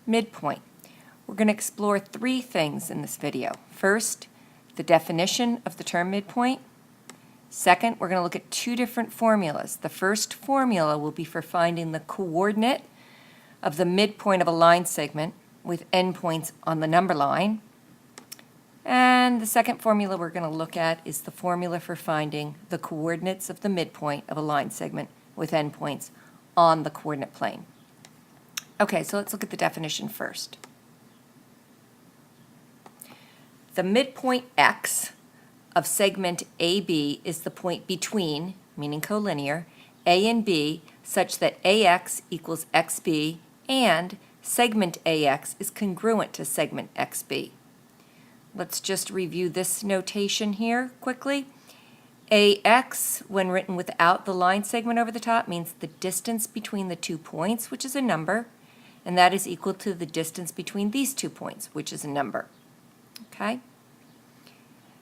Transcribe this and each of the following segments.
Midpoint. We're going to explore three things in this video. First, the definition of the term midpoint. Second, we're going to look at two different formulas. The first formula will be for finding the coordinate of the midpoint of a line segment with endpoints on the number line. And the second formula we're going to look at is the formula for finding the coordinates of the midpoint of a line segment with endpoints on the coordinate plane. Okay, so let's look at the definition first. The midpoint x of segment AB is the point between, meaning collinear, A and B such that AX equals XB and segment AX is congruent to segment XB. Let's just review this notation here quickly. AX, when written without the line segment over the top, means the distance between the 2 points, which is a number, and that is equal to the distance between these 2 points, which is a number. Okay?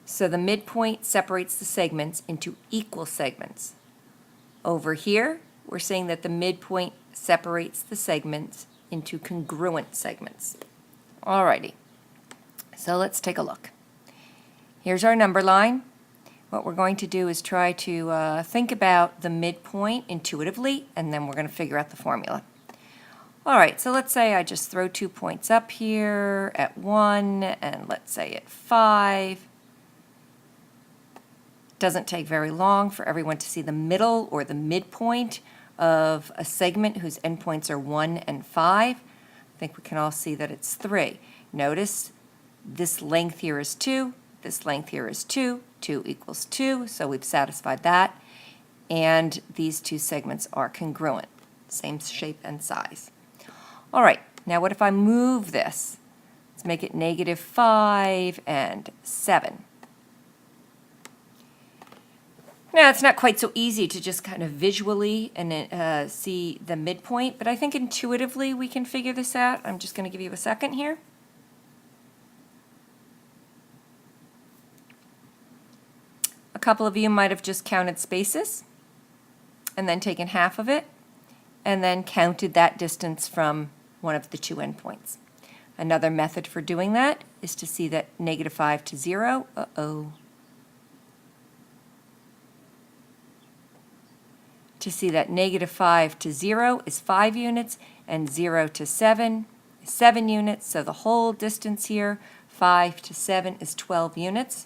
So the midpoint separates the segments into equal segments. Over here, we're saying that the midpoint separates the segments into congruent segments. Alrighty, so let's take a look. Here's our number line. What we're going to do is try to think about the midpoint intuitively, and then we're going to figure out the formula. Alright, so let's say I just throw 2 points up here at 1, and let's say at 5. Doesn't take very long for everyone to see the middle or the midpoint of a segment whose endpoints are 1 and 5. I think we can all see that it's 3. Notice this length here is 2, this length here is 2, 2 equals 2, so we've satisfied that. And these two segments are congruent, same shape and size. All right, now what if I move this? Let's make it -5 and 7. Now, it's not quite so easy to just kind of visually and see the midpoint, but I think intuitively we can figure this out. I'm just going to give you a second here. A couple of you might have just counted spaces and then taken half of it and then counted that distance from one of the two endpoints. Another method for doing that is to see that -5 to 0, to see that -5 to 0 is 5 units and 0 to 7 is 7 units. So the whole distance here, 5 to 7, is 12 units.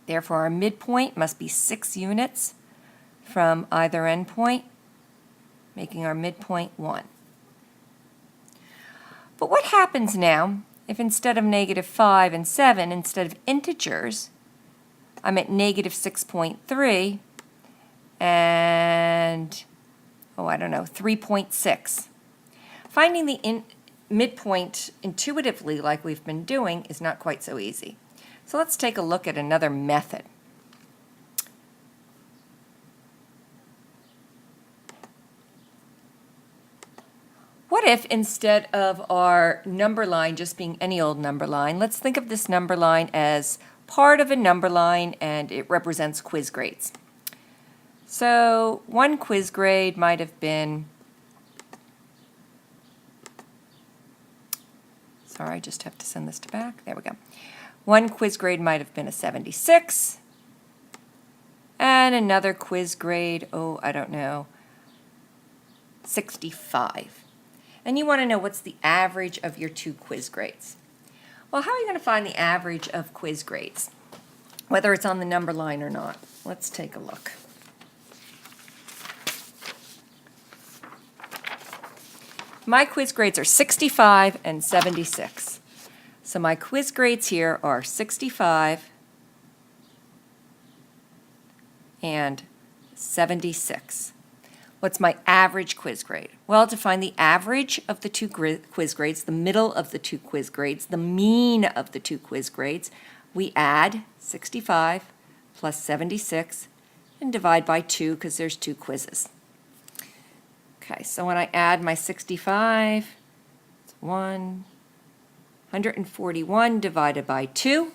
Therefore, our midpoint must be 6 units from either endpoint, making our midpoint 1. But what happens now if instead of -5 and 7, instead of integers, I'm at -6.3 and, I don't know, 3.6. Finding the midpoint intuitively like we've been doing is not quite so easy. So let's take a look at another method. What if instead of our number line just being any old number line, let's think of this number line as part of a number line and it represents quiz grades. So one quiz grade might have been, sorry, I just have to send this to back. There we go. One quiz grade might have been a 76, and another quiz grade, I don't know, 65. And you want to know what's the average of your two quiz grades. Well, how are you going to find the average of quiz grades, whether it's on the number line or not? Let's take a look. My quiz grades are 65 and 76. So my quiz grades here are 65 and 76. What's my average quiz grade? Well, to find the average of the two quiz grades, the middle of the two quiz grades, the mean of the two quiz grades, we add 65 plus 76 and divide by 2 because there's 2 quizzes. Okay, so when I add my 65, it's 141 divided by 2.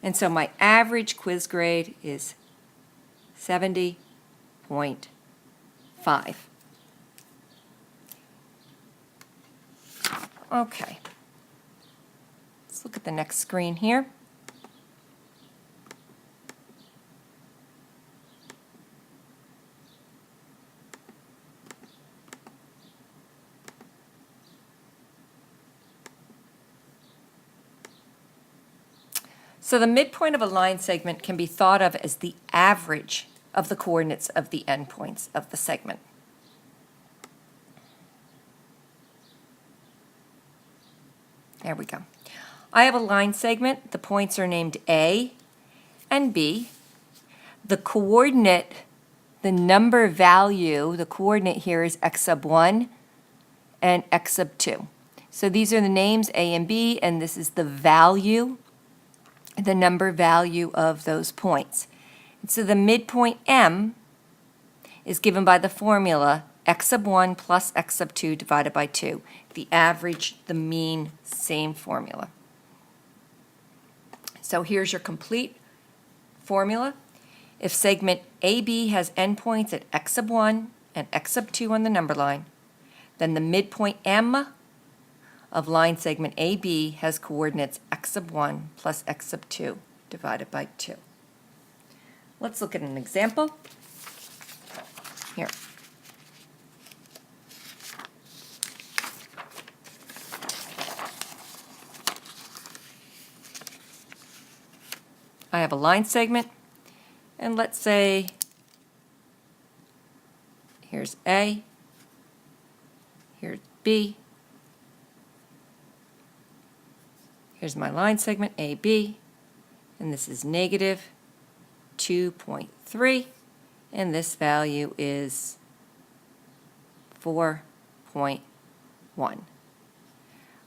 And so my average quiz grade is 70.5. Okay. Let's look at the next screen here. So the midpoint of a line segment can be thought of as the average of the coordinates of the endpoints of the segment. There we go. I have a line segment. The points are named A and B. The coordinate, the number value, the coordinate here is x sub 1 and x sub 2. So these are the names A and B, and this is the value, the number value of those points. And so the midpoint M is given by the formula x sub 1 plus x sub 2 divided by 2. The average, the mean, same formula. So here's your complete formula. If segment AB has endpoints at x sub 1 and x sub 2 on the number line, then the midpoint M of line segment AB has coordinates x sub 1 plus x sub 2 divided by 2. Let's look at an example. Here. I have a line segment, and let's say here's A, here's B, here's my line segment AB, and this is negative 2.3, and this value is 4.1.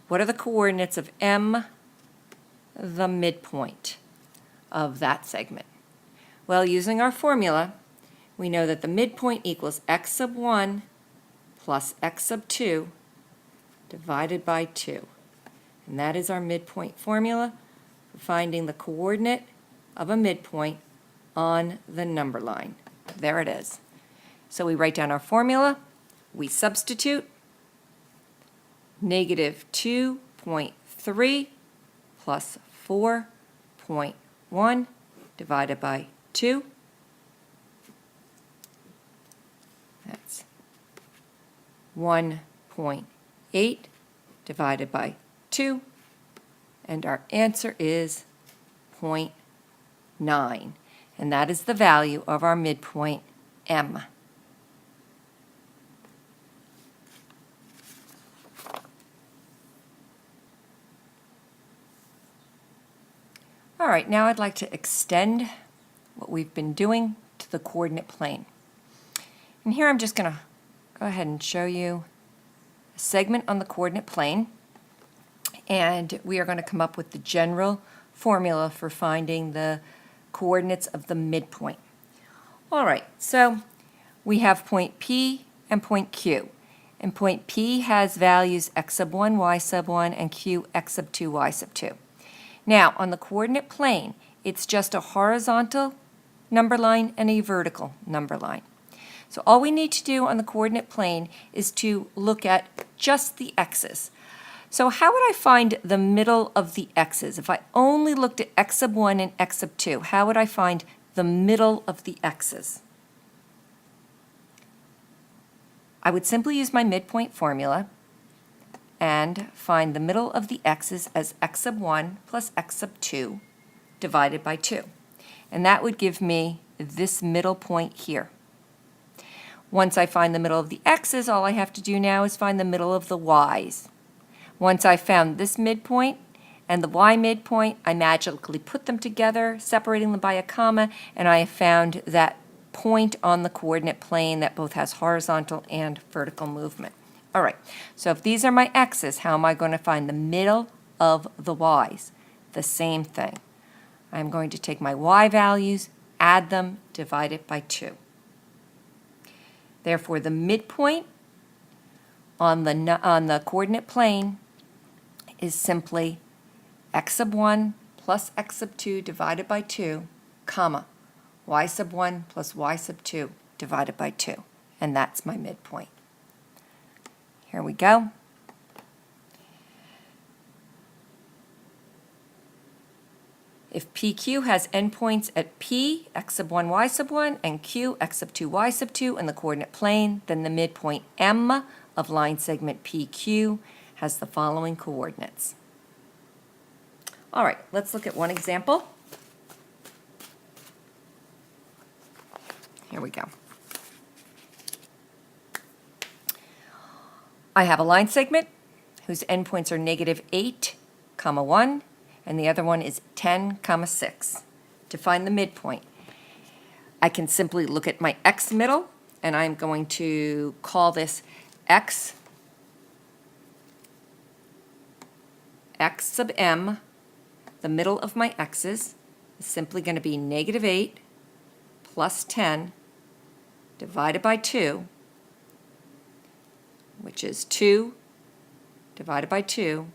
What are the coordinates of M, the midpoint of that segment? Well, using our formula, we know that the midpoint equals x sub 1 plus x sub 2 divided by 2. And that is our midpoint formula for finding the coordinate of a midpoint on the number line. There it is. So we write down our formula, we substitute negative 2.3 plus 4.1 divided by 2. That's 1.8 divided by 2. And our answer is 0.9. And that is the value of our midpoint M. All right, now I'd like to extend what we've been doing to the coordinate plane. And here I'm just going to go ahead and show you a segment on the coordinate plane. And we are going to come up with the general formula for finding the coordinates of the midpoint. All right, so we have point P and point Q. And point P has values x sub 1, y sub 1, and Q x sub 2, y sub 2. Now, on the coordinate plane, it's just a horizontal number line and a vertical number line. So all we need to do on the coordinate plane is to look at just the x's. So how would I find the middle of the x's? If I only looked at x sub 1 and x sub 2, how would I find the middle of the x's? I would simply use my midpoint formula and find the middle of the x's as x sub 1 plus x sub 2 divided by 2. And that would give me this middle point here. Once I find the middle of the x's, all I have to do now is find the middle of the y's. Once I found this midpoint and the y midpoint, I magically put them together, separating them by a comma, and I have found that point on the coordinate plane that both has horizontal and vertical movement. All right, so if these are my x's, how am I going to find the middle of the y's? The same thing. I'm going to take my y values, add them, divide it by 2. Therefore, the midpoint on the coordinate plane is simply x sub 1 plus x sub 2 divided by 2, comma, y sub 1 plus y sub 2 divided by 2. And that's my midpoint. Here we go. PQ has endpoints at P, x sub 1, y sub 1, and Q, x sub 2, y sub 2 in the coordinate plane. Then the midpoint M of line segment PQ has the following coordinates. All right, let's look at one example. Here we go. I have a line segment whose endpoints are negative 8, 1, and the other one is 10, 6. To find the midpoint, I can simply look at my x middle, and I'm going to call this x sub m. The middle of my x's is simply going to be negative 8 plus 10 divided by 2, which is 2 divided by 2,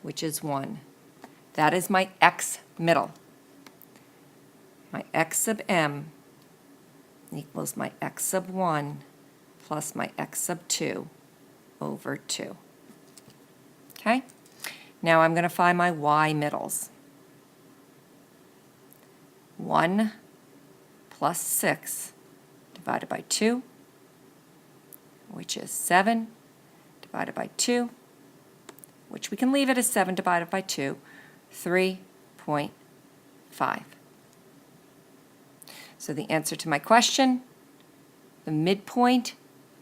which is 1. That is my x middle. My x sub m equals my x sub 1 plus my x sub 2 over 2. Okay? Now I'm going to find my y middles. 1 plus 6 divided by 2, which is 7 divided by 2, which we can leave it as 7 divided by 2, 3.5. So the answer to my question, the midpoint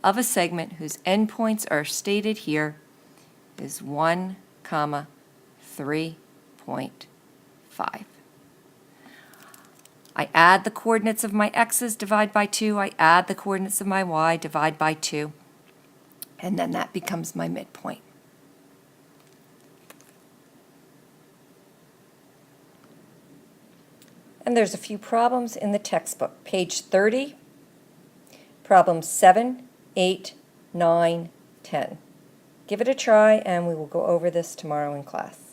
of a segment whose endpoints are stated here is 1, 3.5. I add the coordinates of my x's, divide by 2. I add the coordinates of my y, divide by 2. And then that becomes my midpoint. And there's a few problems in the textbook. Page 30, problems 7, 8, 9, 10. Give it a try, and we will go over this tomorrow in class.